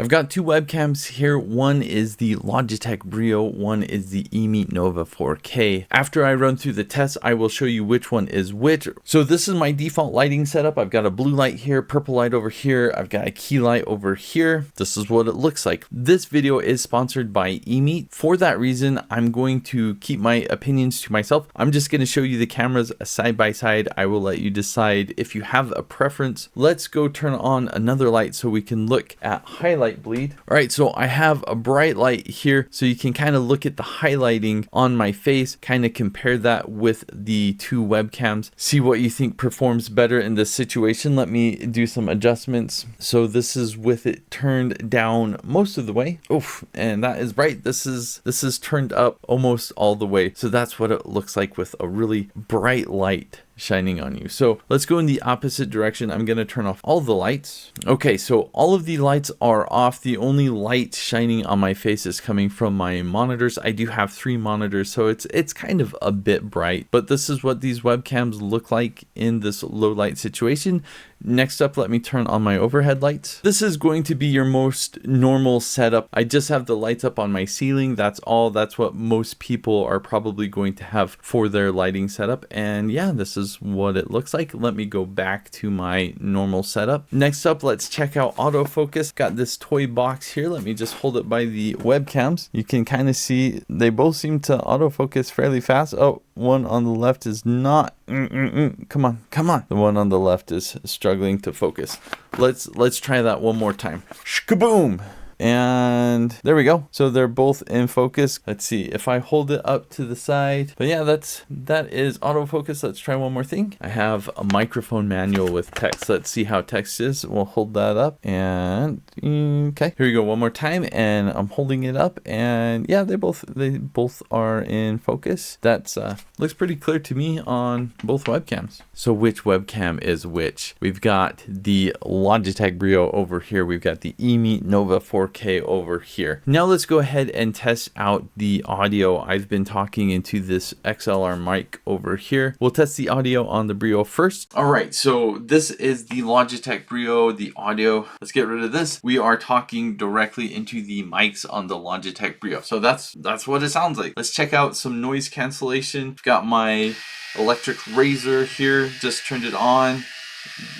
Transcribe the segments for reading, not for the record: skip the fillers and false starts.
I've got two webcams here. One is the Logitech Brio, one is the EMEET NOVA 4K. After I run through the test, I will show you which one is which. So this is my default lighting setup. I've got a blue light here, purple light over here. I've got a key light over here. This is what it looks like. This video is sponsored by EMEET. For that reason, I'm going to keep my opinions to myself. I'm just going to show you the cameras side by side. I will let you decide if you have a preference. Let's go turn on another light so we can look at highlight bleed. All right, so I have a bright light here so you can kind of look at the highlighting on my face, kind of compare that with the two webcams, see what you think performs better in this situation. Let me do some adjustments. So this is with it turned down most of the way. Oof, and that is bright. This is turned up almost all the way. So that's what it looks like with a really bright light shining on you. So let's go in the opposite direction. I'm going to turn off all the lights. Okay, so all of the lights are off. The only light shining on my face is coming from my monitors. I do have 3 monitors, so it's kind of a bit bright, but this is what these webcams look like in this low light situation. Next up, let me turn on my overhead lights. This is going to be your most normal setup. I just have the lights up on my ceiling. That's all. That's what most people are probably going to have for their lighting setup. And yeah, this is what it looks like. Let me go back to my normal setup. Next up, let's check out autofocus. Got this toy box here. Let me just hold it by the webcams. You can kind of see they both seem to autofocus fairly fast. Oh, one on the left is not. Come on. The one on the left is struggling to focus. Let's try that one more time. Shkaboom! And there we go. So they're both in focus. Let's see if I hold it up to the side. But yeah, that is autofocus. Let's try one more thing. I have a microphone manual with text. Let's see how text is. We'll hold that up and okay. Here we go one more time, and I'm holding it up, and yeah, they both are in focus. That's looks pretty clear to me on both webcams. So which webcam is which? We've got the Logitech Brio over here. We've got the EMEET NOVA 4K over here. Now let's go ahead and test out the audio. I've been talking into this XLR mic over here. We'll test the audio on the Brio first. All right, so this is the Logitech Brio, the audio. Let's get rid of this. We are talking directly into the mics on the Logitech Brio. So that's what it sounds like. Let's check out some noise cancellation. I've got my electric razor here, just turned it on.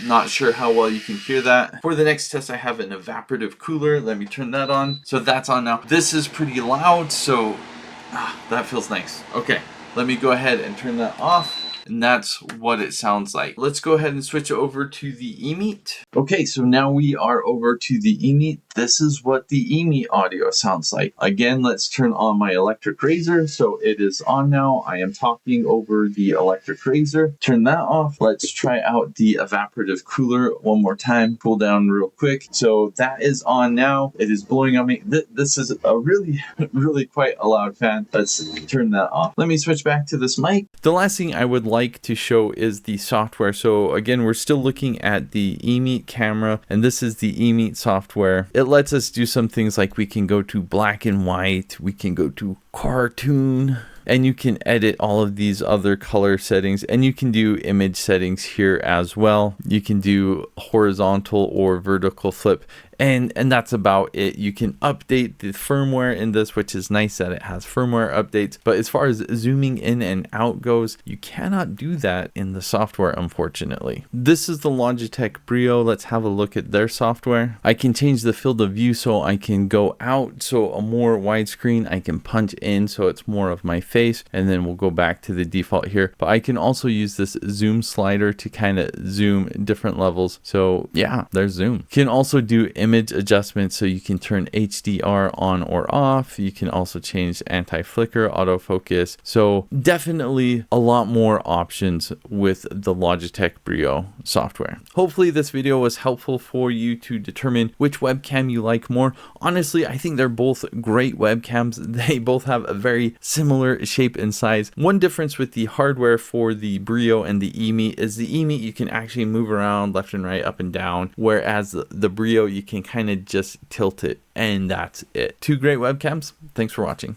Not sure how well you can hear that. For the next test, I have an evaporative cooler. Let me turn that on. So that's on now. This is pretty loud, so that feels nice. Okay, let me go ahead and turn that off. And that's what it sounds like. Let's go ahead and switch over to the EMEET. Okay, so now we are over to the EMEET. This is what the EMEET audio sounds like. Again, let's turn on my electric razor. So it is on now. I am talking over the electric razor. Turn that off. Let's try out the evaporative cooler one more time. Cool down real quick. So that is on now. It is blowing on me. This is a really, really quite a loud fan. Let's turn that off. Let me switch back to this mic. The last thing I would like to show is the software. So again, we're still looking at the EMEET camera, and this is the EMEET software. It lets us do some things like we can go to black and white, we can go to cartoon, and you can edit all of these other color settings, and you can do image settings here as well. You can do horizontal or vertical flip, and that's about it. You can update the firmware in this, which is nice that it has firmware updates, but as far as zooming in and out goes, you cannot do that in the software, unfortunately. This is the Logitech Brio. Let's have a look at their software. I can change the field of view so I can go out, so a more widescreen. I can punch in so it's more of my face, and then we'll go back to the default here. But I can also use this zoom slider to kind of zoom different levels. So yeah, there's zoom. You can also do image adjustments, so you can turn HDR on or off. You can also change anti-flicker, autofocus. So definitely a lot more options with the Logitech Brio software. Hopefully this video was helpful for you to determine which webcam you like more. Honestly, I think they're both great webcams. They both have a very similar shape and size. One difference with the hardware for the Brio and the EMEET is the EMEET you can actually move around left and right, up and down, whereas the Brio you can kind of just tilt it, and that's it. Two great webcams. Thanks for watching.